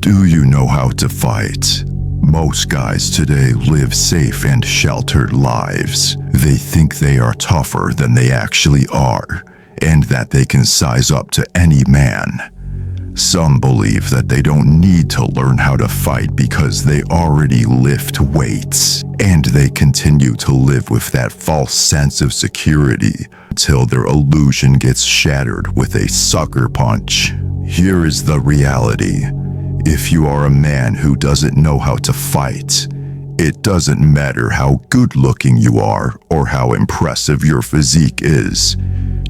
Do you know how to fight? Most guys today live safe and sheltered lives. They think they are tougher than they actually are, and that they can size up to any man. Some believe that they don't need to learn how to fight because they already lift weights, and they continue to live with that false sense of security until their illusion gets shattered with a sucker punch. Here is the reality. If you are a man who doesn't know how to fight, it doesn't matter how good-looking you are or how impressive your physique is.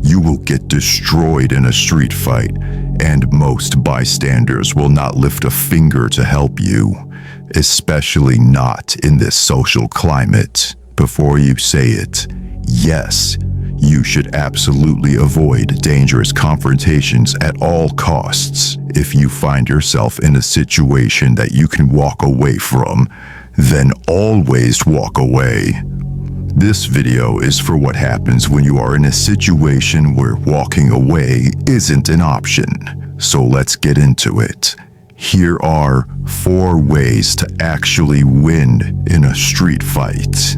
You will get destroyed in a street fight, and most bystanders will not lift a finger to help you, especially not in this social climate. Before you say it, yes, you should absolutely avoid dangerous confrontations at all costs. If you find yourself in a situation that you can walk away from, then always walk away. This video is for what happens when you are in a situation where walking away isn't an option. So let's get into it. Here are 4 ways to actually win in a street fight.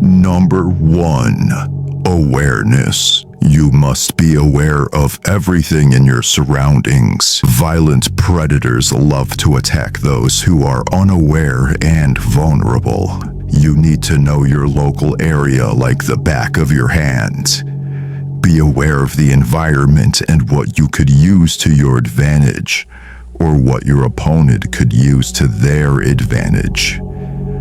Number 1. Awareness. You must be aware of everything in your surroundings. Violent predators love to attack those who are unaware and vulnerable. You need to know your local area like the back of your hand. Be aware of the environment and what you could use to your advantage, or what your opponent could use to their advantage.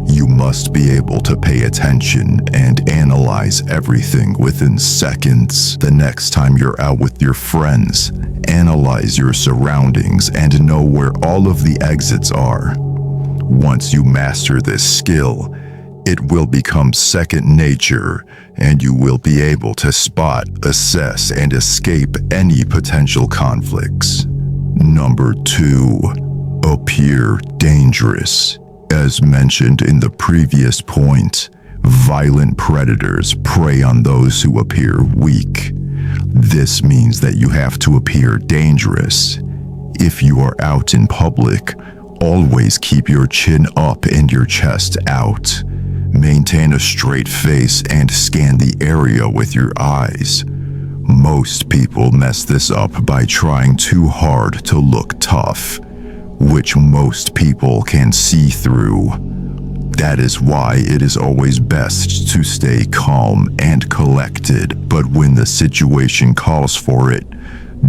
You must be able to pay attention and analyze everything within seconds. The next time you're out with your friends, analyze your surroundings and know where all of the exits are. Once you master this skill, it will become second nature, and you will be able to spot, assess, and escape any potential conflicts. Number 2. Appear dangerous. As mentioned in the previous point, violent predators prey on those who appear weak. This means that you have to appear dangerous. If you are out in public, always keep your chin up and your chest out. Maintain a straight face and scan the area with your eyes. Most people mess this up by trying too hard to look tough, which most people can see through. That is why it is always best to stay calm and collected, but when the situation calls for it,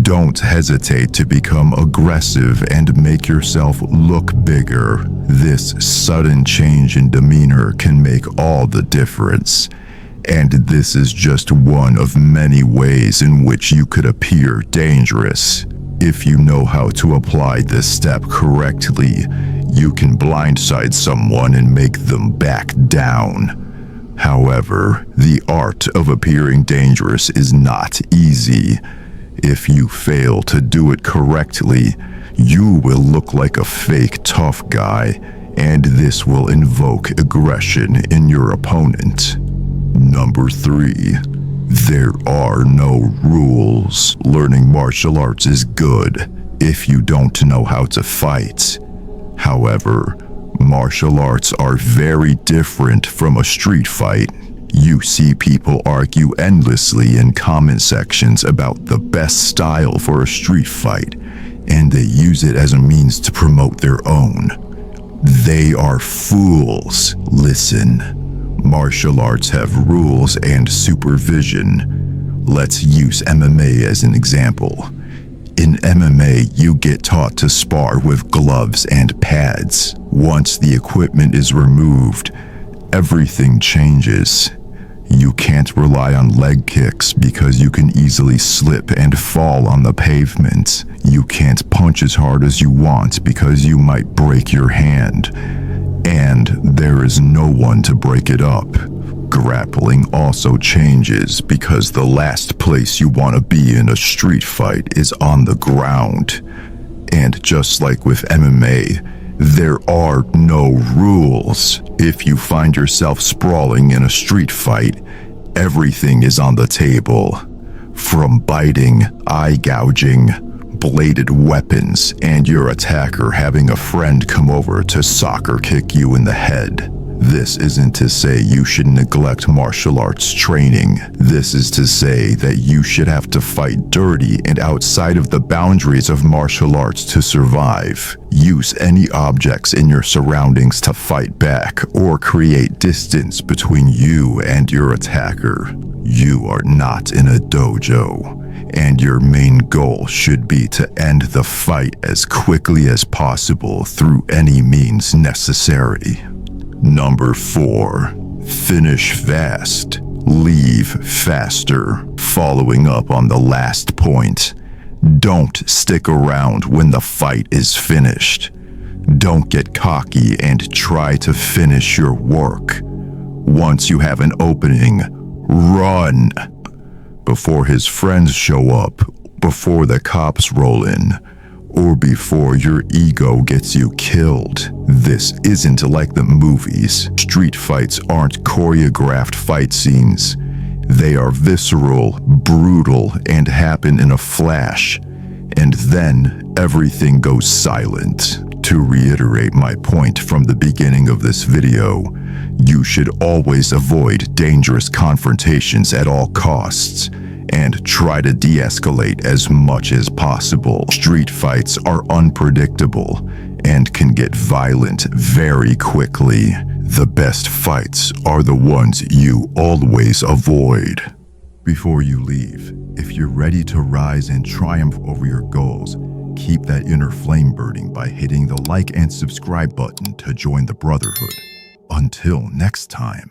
don't hesitate to become aggressive and make yourself look bigger. This sudden change in demeanor can make all the difference. And this is just one of many ways in which you could appear dangerous. If you know how to apply this step correctly, you can blindside someone and make them back down. However, the art of appearing dangerous is not easy. If you fail to do it correctly, you will look like a fake tough guy, and this will invoke aggression in your opponent. Number 3. There are no rules. Learning martial arts is good if you don't know how to fight. However, martial arts are very different from a street fight. You see people argue endlessly in comment sections about the best style for a street fight, and they use it as a means to promote their own. They are fools. Listen. Martial arts have rules and supervision. Let's use MMA as an example. In MMA, you get taught to spar with gloves and pads. Once the equipment is removed, everything changes. You can't rely on leg kicks because you can easily slip and fall on the pavement. You can't punch as hard as you want because you might break your hand. And there is no one to break it up. Grappling also changes because the last place you want to be in a street fight is on the ground. And just like with MMA, there are no rules. If you find yourself sprawling in a street fight, everything is on the table. From biting, eye gouging, bladed weapons and your attacker having a friend come over to soccer kick you in the head. This isn't to say you should neglect martial arts training. This is to say that you should have to fight dirty and outside of the boundaries of martial arts to survive. Use any objects in your surroundings to fight back or create distance between you and your attacker. You are not in a dojo, and your main goal should be to end the fight as quickly as possible through any means necessary. Number 4. Finish fast. Leave faster. Following up on the last point, don't stick around when the fight is finished. Don't get cocky and try to finish your work. Once you have an opening, run. Before his friends show up, before the cops roll in, or before your ego gets you killed. This isn't like the movies. Street fights aren't choreographed fight scenes. They are visceral, brutal, and happen in a flash. And then everything goes silent. To reiterate my point from the beginning of this video, you should always avoid dangerous confrontations at all costs and try to de-escalate as much as possible. Street fights are unpredictable and can get violent very quickly. The best fights are the ones you always avoid. Before you leave, if you're ready to rise and triumph over your goals, keep that inner flame burning by hitting the like and subscribe button to join the Brotherhood. Until next time.